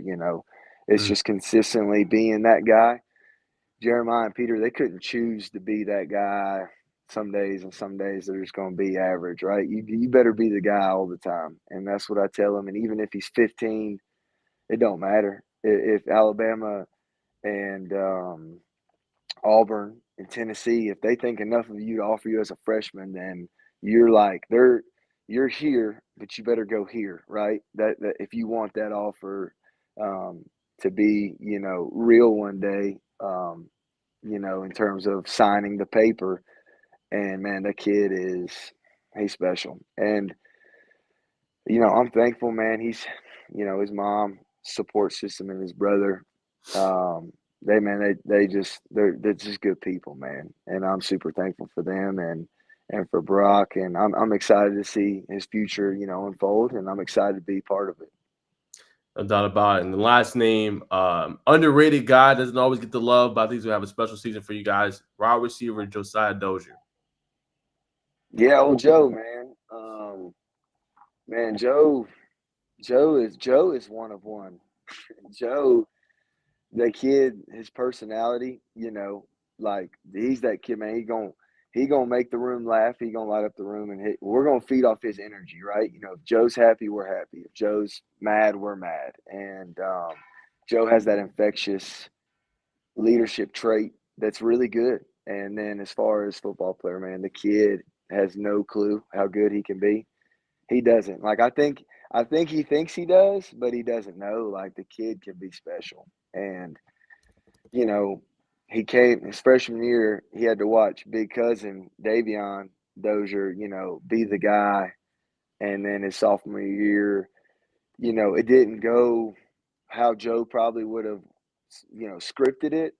It's Mm. just consistently being that guy. Jeremiah and Peter, they couldn't choose to be that guy some days, and some days they're just going to be average, right? You better be the guy all the time. And that's what I tell him. And even if he's 15, it don't matter. If Alabama and Auburn and Tennessee, if they think enough of you to offer you as a freshman, then you're here, but you better go here, right? That if you want that offer to be, real one day, in terms of signing the paper. And man, that kid he's special. And I'm thankful, man. He's, his mom support system and his brother. They're just good people, man. And I'm super thankful for them and for Brock. And I'm excited to see his future, unfold. And I'm excited to be part of it. No doubt about it. And the last name, underrated guy, doesn't always get the love, but I think he's gonna have a special season for you guys. Wide receiver Josiah Dozier. Yeah, old Joe, man. Man, Joe is one of one. Joe, the kid, his personality, like he's that kid, man. He gonna make the room laugh. He gonna light up the room, and we're gonna feed off his energy, right? If Joe's happy, we're happy. If Joe's mad, we're mad. And Joe has that infectious leadership trait that's really good. And then as far as football player, man, the kid has no clue how good he can be. He doesn't. Like I think he thinks he does, but he doesn't know. Like the kid can be special. And, you know, he came his freshman year, he had to watch big cousin Davion Dozier, be the guy. And then his sophomore year, it didn't go how Joe probably would have, scripted it,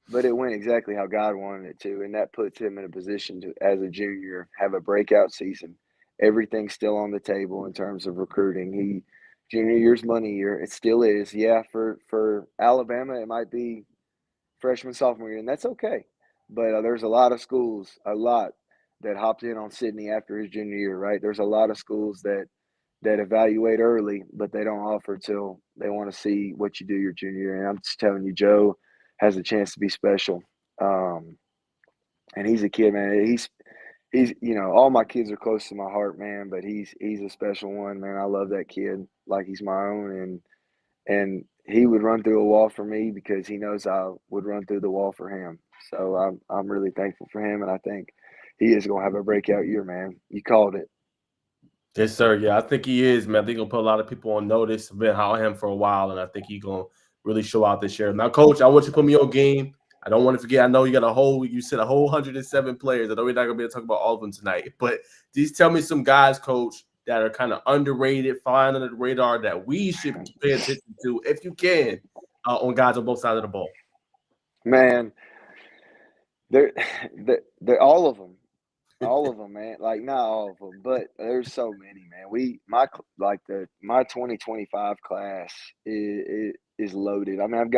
but it went exactly how God wanted it to. And that puts him in a position to, as a junior, have a breakout season. Everything's still on the table in terms of recruiting. Junior year's money year. It still is. Yeah, for Alabama, it might be freshman, sophomore year, and that's okay. But there's a lot of schools, a lot that hopped in on Sydney after his junior year, right? There's a lot of schools that evaluate early, but they don't offer till they want to see what you do your junior year. And I'm just telling you, Joe has a chance to be special. Um, and he's a kid, man. He's all my kids are close to my heart, man. But he's a special one, man. I love that kid like he's my own, and he would run through a wall for me because he knows I would run through the wall for him. So I'm really thankful for him, and I think he is gonna have a breakout year, man. You called it. Yes, sir. Yeah, I think he is, man. I think he'll put a lot of people on notice. I've been high on him for a while, and I think he's gonna really show out this year. Now, coach, I want you to put me on game. I don't want to forget. I know you said a whole 107 players. I know we're not gonna be able to talk about all of them tonight, but just tell me some guys, coach, that are kind of underrated, flying under the radar that we should pay attention to, if you can, on guys on both sides of the ball. Man, they're they're all of them, man. Like not all of them, but there's so many, man. My 2025 class is loaded. I mean, I've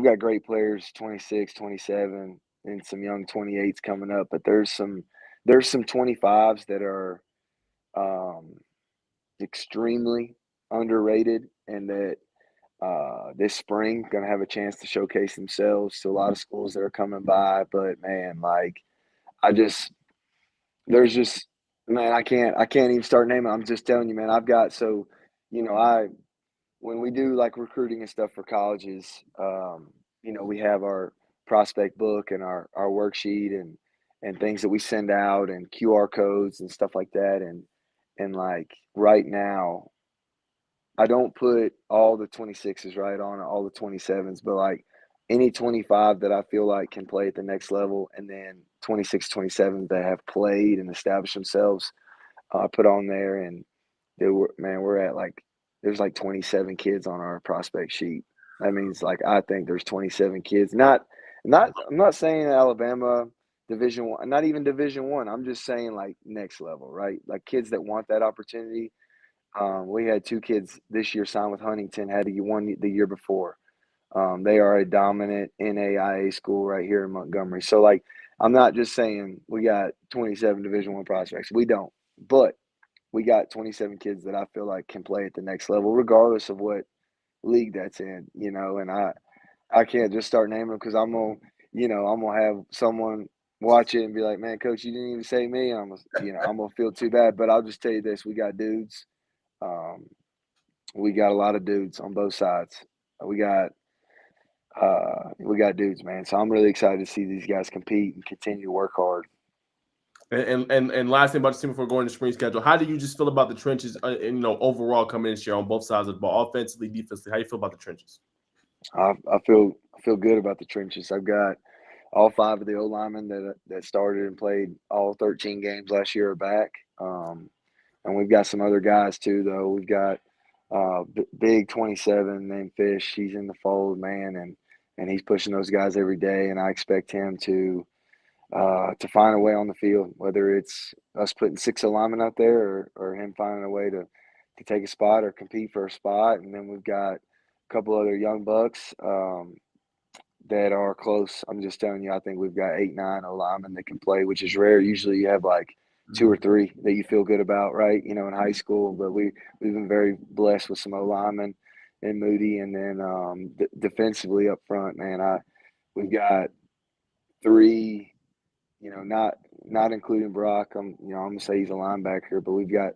got great players, 26, 27, and some young 28s coming up. But there's some 25s that are um, extremely underrated, and that this spring going to have a chance to showcase themselves to a lot of schools that are coming by. But man, like I just there's just man, I can't even start naming. I'm just telling you, man. I've got so, I when we do like recruiting and stuff for colleges, we have our prospect book and our worksheet and things that we send out and QR codes and stuff like that. And like right now, I don't put all the 26s right on all the 27s, but like any 25 that I feel like can play at the next level, and then 26, 27 that have played and established themselves, put on there. And man, we're at like, there's like 27 kids on our prospect sheet. That means like, I think there's 27 kids. I'm not saying Alabama Division One, not even Division One. I'm just saying like next level, right? Like kids that want that opportunity. We had two kids this year sign with Huntington, had one the year before. They are a dominant NAIA school right here in Montgomery. So, like, I'm not just saying we got 27 Division One prospects. We don't, but we got 27 kids that I feel like can play at the next level, regardless of what league that's in. And I can't just start naming them because I'm gonna have someone watch it and be like, "Man, coach, you didn't even say me." I'm gonna feel too bad. But I'll just tell you this: we got dudes. Um, we got a lot of dudes on both sides. We got we got dudes, man. So I'm really excited to see these guys compete and continue to work hard. And last thing about the team before going to spring schedule, how do you just feel about the trenches and overall coming in this year on both sides of the ball, offensively, defensively? How you feel about the trenches? I feel good about the trenches. I've got all five of the O linemen that started and played all 13 games last year are back. And we've got some other guys too, though. We've got big 27 named Fish. He's in the fold, man, and he's pushing those guys every day. And I expect him to find a way on the field, whether it's us putting six alignment out there or him finding a way to take a spot or compete for a spot. And then we've got a couple other young bucks that are close. I'm just telling you, I think we've got 8, 9 linemen that can play, which is rare. Usually you have like two or three that you feel good about, right? In high school, but we've been very blessed with some O linemen and Moody, and then defensively up front, man. We've got three. Not including Brock. I'm gonna say he's a linebacker, but we've got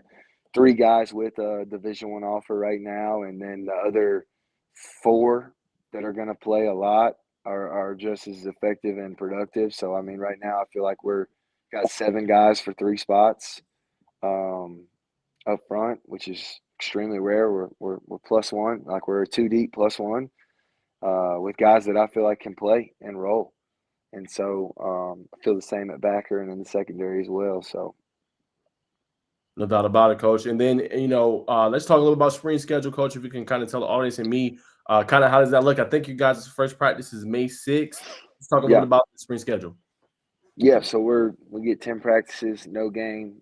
three guys with a Division One offer right now, and then the other four that are gonna play a lot are just as effective and productive. So I mean, right now I feel like we're got 7 guys for 3 spots up front, which is extremely rare. We're plus one, like we're a 2 deep plus one with guys that I feel like can play and roll. And so I feel the same at backer and in the secondary as well. So No doubt about it, coach. And then, let's talk a little about spring schedule, coach. If you can kind of tell the audience and me, kind of how does that look? I think you guys' first practice is May 6th. Let's talk a little yeah, bit about the spring schedule. yeah. So we get 10 practices, no game.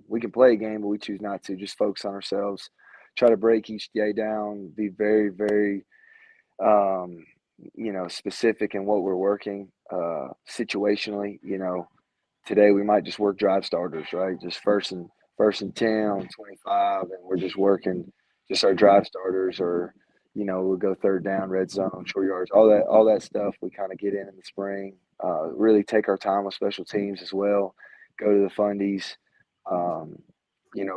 We can play a game, but we choose not to. Just focus on ourselves. Try to break each day down. Be very, very, specific in what we're working situationally. today we might just work drive starters, right? Just first and 10 on 25, and we're just working just our drive starters, or we'll go third down, red zone, short yards, all that stuff. We kind of get in the spring. Really take our time with special teams as well. Go to the fundies. Um,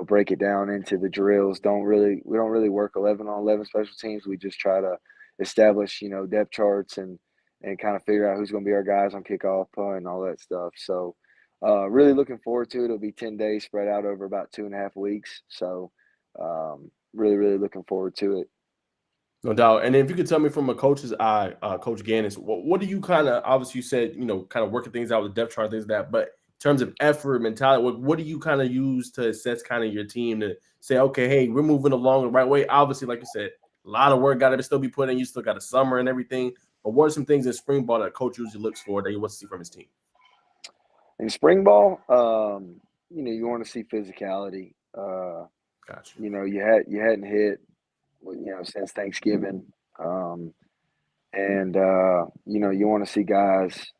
break it down into the drills. We don't really work 11 on 11 special teams. We just try to establish depth charts and kind of figure out who's going to be our guys on kickoff, punt, and all that stuff. So really looking forward to it. It'll be 10 days spread out over about 2.5 weeks. So really, really looking forward to it. No doubt. And if you could tell me from a coach's eye, Coach Gannis, what do you kind of, obviously you said, kind of working things out with depth chart, things like that, but in terms of effort, mentality, what do you kind of use to assess kind of your team to say, okay, hey, we're moving along the right way? Obviously, like you said, a lot of work got to still be put in. You still got a summer and everything. But what are some things in spring ball that a coach usually looks for that he wants to see from his team? In spring ball, you want to see physicality. Gotcha. You hadn't hit, since Thanksgiving. And you want to see guys,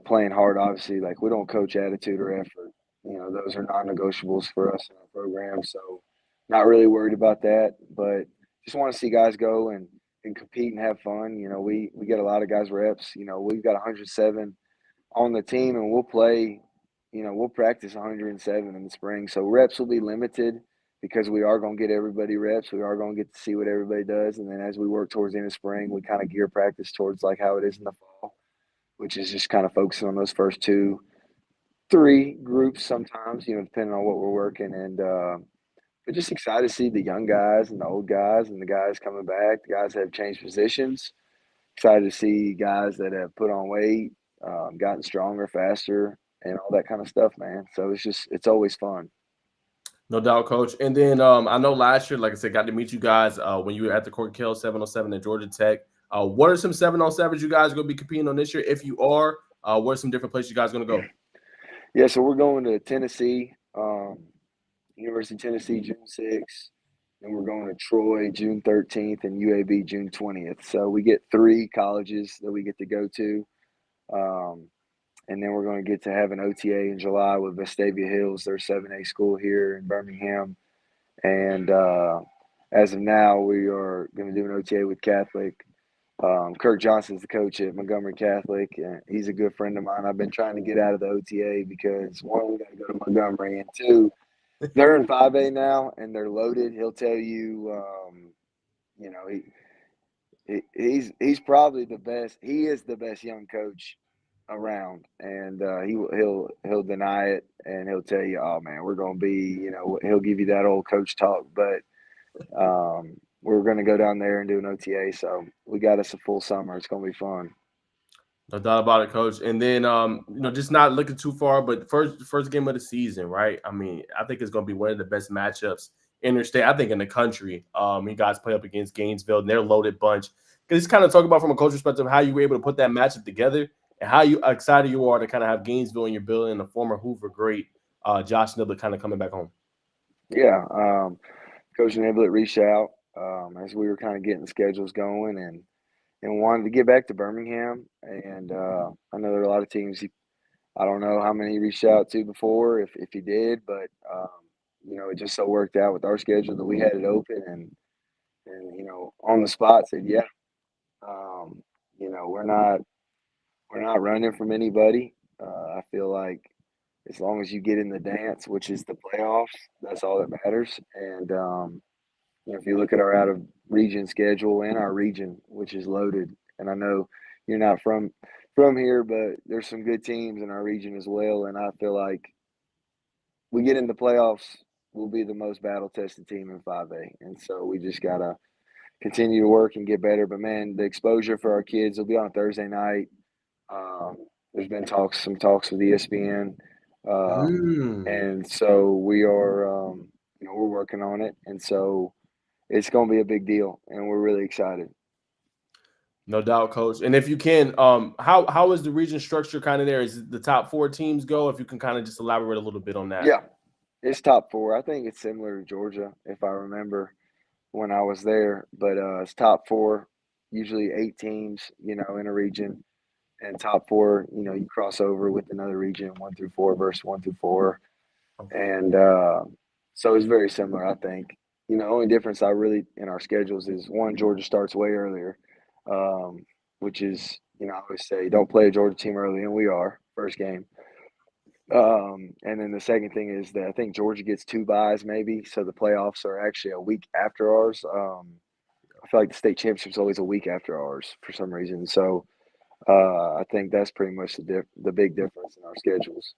playing hard. Obviously, like, we don't coach attitude or effort. Those are non-negotiables for us in our program. So not really worried about that, but just want to see guys go and compete and have fun. We get a lot of guys reps. We've got 107 on the team, and we'll practice 107 in the spring. So reps will be limited because we are going to get everybody reps. We are going to get to see what everybody does. And then as we work towards the end of spring, we kind of gear practice towards like how it is in the fall, which is just kind of focusing on those first 2, 3 groups sometimes, depending on what we're working. And but just excited to see the young guys and the old guys and the guys coming back, the guys that have changed positions. Excited to see guys that have put on weight, gotten stronger, faster, and all that kind of stuff, man. So it's always fun. No doubt, coach. And then I know last year, like I said, got to meet you guys when you were at the Corky Kell 707 at Georgia Tech. What are some 707s you guys are going to be competing on this year? If you are, what are some different places you guys going to go? Yeah, so we're going to Tennessee, University of Tennessee, June 6th. And we're going to Troy June 13th and UAB June 20th. So we get 3 colleges that we get to go to. And then we're going to get to have an OTA in July with Vestavia Hills, their 7A school here in Birmingham. And as of now, we are going to do an OTA with Catholic. Kirk Johnson's the coach at Montgomery Catholic, and he's a good friend of mine. I've been trying to get out of the OTA because, 1, we got to go to Montgomery, and 2, they're in 5A now, and they're loaded. He'll tell you, he's probably the best. He is the best young coach around, and he'll deny it, and he'll tell you, oh man, we're going to be, he'll give you that old coach talk, but we're going to go down there and do an OTA. So we got us a full summer. It's going to be fun. No doubt about it, coach. And then just not looking too far, but first game of the season, right? I mean, I think it's going to be one of the best matchups interstate, I think, in the country. You guys play up against Gainesville, and they're a loaded bunch. Because just kind of talk about from a coach perspective how you were able to put that matchup together and how excited you are to kind of have Gainesville in your building and the former Hoover great Josh Niblett kind of coming back home. Yeah, Coach Niblett reached out as we were kind of getting schedules going and wanted to get back to Birmingham. And I know there are a lot of teams. I don't know how many he reached out to before, if he did, but it just so worked out with our schedule that we had it open and on the spot said, yeah. We're not running from anybody. I feel like as long as you get in the dance, which is the playoffs, that's all that matters. And if you look at our out of region schedule and our region, which is loaded, and I know you're not from here, but there's some good teams in our region as well. And I feel like we get in the playoffs, we'll be the most battle tested team in 5A. And so we just gotta continue to work and get better. But man, the exposure for our kids will be on Thursday night. There's been some talks with ESPN, and so we are, we're working on it, and so it's going to be a big deal, and we're really excited. No doubt, coach. And if you can, how is the region structure kind of there? Is it the top 4 teams go? If you can kind of just elaborate a little bit on that. Yeah, it's top 4. I think it's similar to Georgia, if I remember when I was there, but it's top 4, usually 8 teams, in a region. and top four, you cross over with another region, 1 through 4 versus 1 through 4. And so it's very similar, I think. Only difference I really in our schedules is one, Georgia starts way earlier, which is, I always say don't play a Georgia team early, and we are first game. And then the second thing is that I think Georgia gets 2 byes maybe, so the playoffs are actually a week after ours. I feel like the state championship's always a week after ours for some reason. So I think that's pretty much the big difference in our schedules.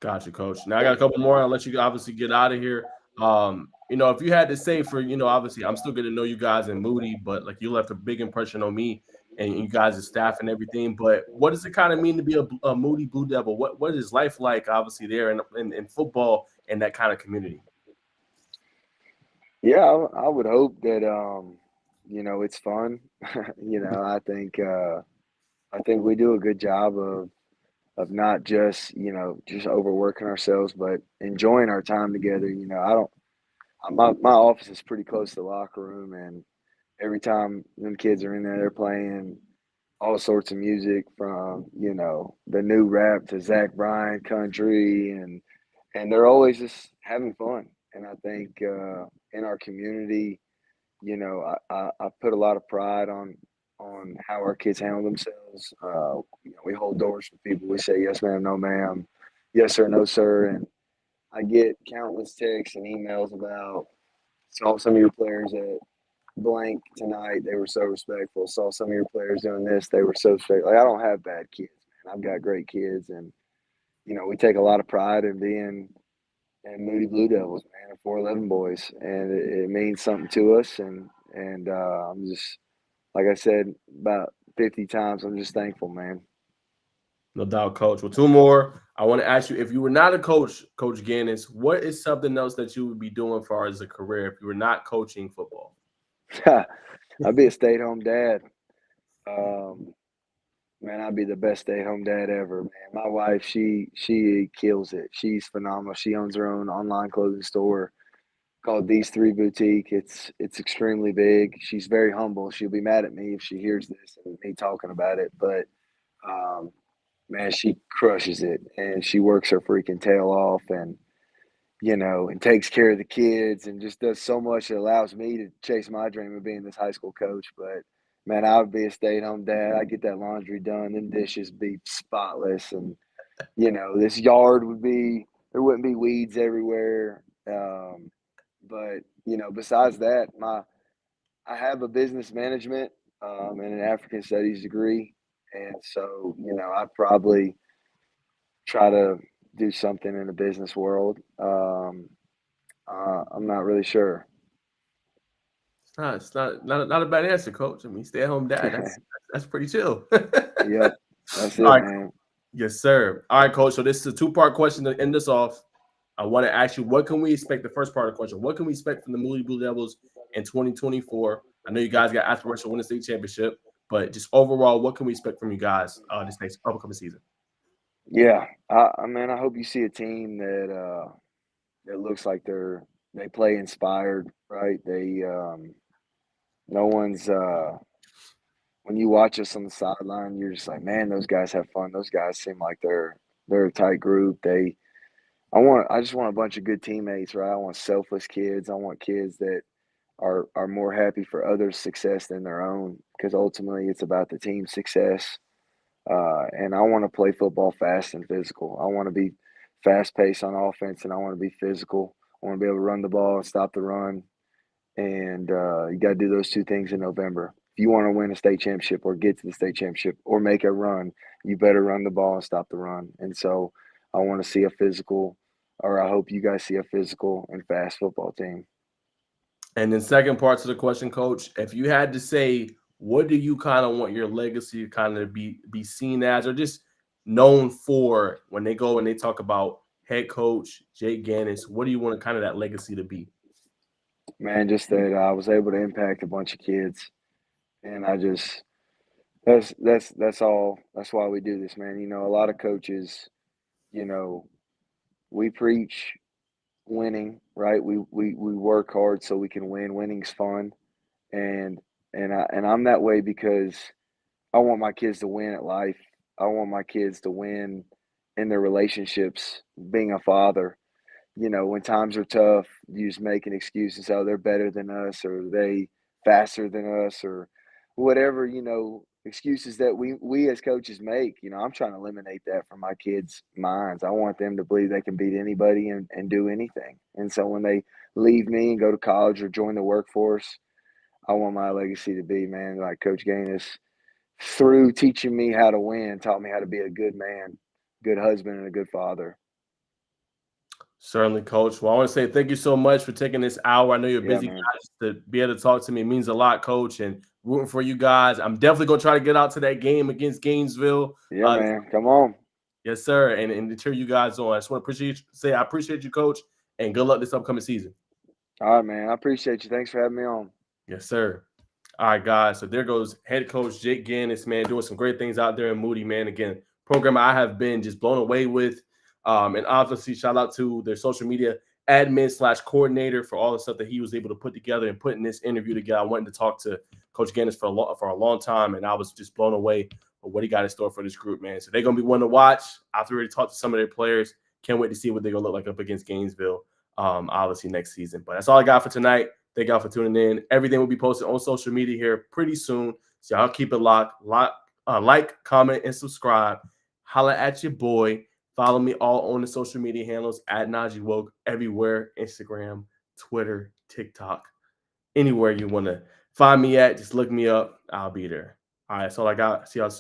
Gotcha, coach. Now I got a couple more. I'll let you obviously get out of here. If you had to say for, obviously I'm still getting to know you guys in Moody, but like you left a big impression on me and you guys' staff and everything. But what does it kind of mean to be a Moody Blue Devil? What is life like, obviously, there in football and that kind of community? Yeah, I would hope that it's fun. I think we do a good job of not just overworking ourselves, but enjoying our time together. I don't my office is pretty close to the locker room, and every time them kids are in there, they're playing all sorts of music from the new rap to Zach Bryan country, and they're always just having fun. And I think in our community, I put a lot of pride on how our kids handle themselves. We hold doors for people. We say yes, ma'am, no, ma'am, yes, sir, no, sir, and I get countless texts and emails about saw some of your players at blank tonight. They were so respectful. Saw some of your players doing this. They were so respectful. Like, I don't have bad kids, man. I've got great kids, and we take a lot of pride in being and Moody Blue Devils, man, 411 boys, and it means something to us. And I'm just like I said about 50 times. I'm just thankful, man. No doubt, coach. Well, two more. I want to ask you, if you were not a coach, Coach Gannis, what is something else that you would be doing for as a career if you were not coaching football? I'd be a stay-at-home dad. Um, Man, I'd be the best stay-at-home dad ever, man. My wife, she kills it. She's phenomenal. She owns her own online clothing store called These Three Boutique. It's extremely big. She's very humble. She'll be mad at me if she hears this and me talking about it, but um, man, she crushes it, and she works her freaking tail off, and takes care of the kids and just does so much that allows me to chase my dream of being this high school coach. But man, I would be a stay-at-home dad. I get that laundry done, them dishes be spotless, and this yard would be there wouldn't be weeds everywhere. But besides that, I have a business management and an African studies degree, and so I'd probably try to do something in the business world. I'm not really sure. It's not a bad answer, coach. I mean, stay at home dad. That's pretty chill. Yep, that's All it, right, man. yes, sir. All right, coach. So this is a two-part question to end this off. I want to ask you, what can we expect? The first part of the question: what can we expect from the Moody Blue Devils in 2024? I know you guys got aspirations to win the state championship, but just overall, what can we expect from you guys this next upcoming season? Yeah, I hope you see a team that looks like they play inspired, right? No one's when you watch us on the sideline, you're just like, man, those guys have fun. Those guys seem like they're a tight group. I just want a bunch of good teammates, right? I want selfless kids. I want kids that are more happy for others' success than their own, because ultimately it's about the team success. And I want to play football fast and physical. I want to be fast paced on offense, and I want to be physical. I want to be able to run the ball and stop the run. And you got to do those two things in November. If you want to win a state championship or get to the state championship or make a run, you better run the ball and stop the run. And so I want to see a physical, or I hope you guys see a physical and fast football team. And then second part to the question, coach, if you had to say, what do you kind of want your legacy to kind of be seen as, or just known for when they go and they talk about head coach Jake Gannis? What do you want kind of that legacy to be? Man, just that I was able to impact a bunch of kids, and I just that's all. That's why we do this, man. A lot of coaches, you know, we preach winning, right? We work hard so we can win. Winning's fun, and I'm that way because I want my kids to win at life. I want my kids to win in their relationships, being a father. When times are tough, you just making excuses, oh, they're better than us, or they faster than us, or whatever, excuses that we as coaches make. I'm trying to eliminate that from my kids' minds. I want them to believe they can beat anybody and do anything. And so when they leave me and go to college or join the workforce, I want my legacy to be, man, like Coach Ganus, through teaching me how to win, taught me how to be a good man, good husband, and a good father. Certainly, Coach. Well, I want to say thank you so much for taking this hour. I know you're Yeah, busy, man. guys. To be able to talk to me means a lot, Coach, and rooting for you guys. I'm definitely going to try to get out to that game against Gainesville. Yeah, man. Come on. Yes, sir, and to cheer you guys on. I just want to say I appreciate you, Coach, and good luck this upcoming season. All right, man. I appreciate you. Thanks for having me on. Yes, sir. All right, guys. So there goes head coach Jake Gannis, man, doing some great things out there in Moody, man. Again, program I have been just blown away with. And obviously, shout out to their social media admin/coordinator for all the stuff that he was able to put together and putting this interview together. I wanted to talk to Coach Gannis for a long time, and I was just blown away with what he got in store for this group, man. So they're gonna be one to watch. I've already talked to some of their players. Can't wait to see what they're gonna look like up against Gainesville, obviously next season. But that's all I got for tonight. Thank y'all for tuning in. Everything will be posted on social media here pretty soon. So y'all keep it locked. Like, comment, and subscribe. Holla at your boy. Follow me all on the social media handles at Najee Woke everywhere. Instagram, Twitter, TikTok. Anywhere you want to find me at, just look me up. I'll be there. All right, that's all I got. See y'all soon.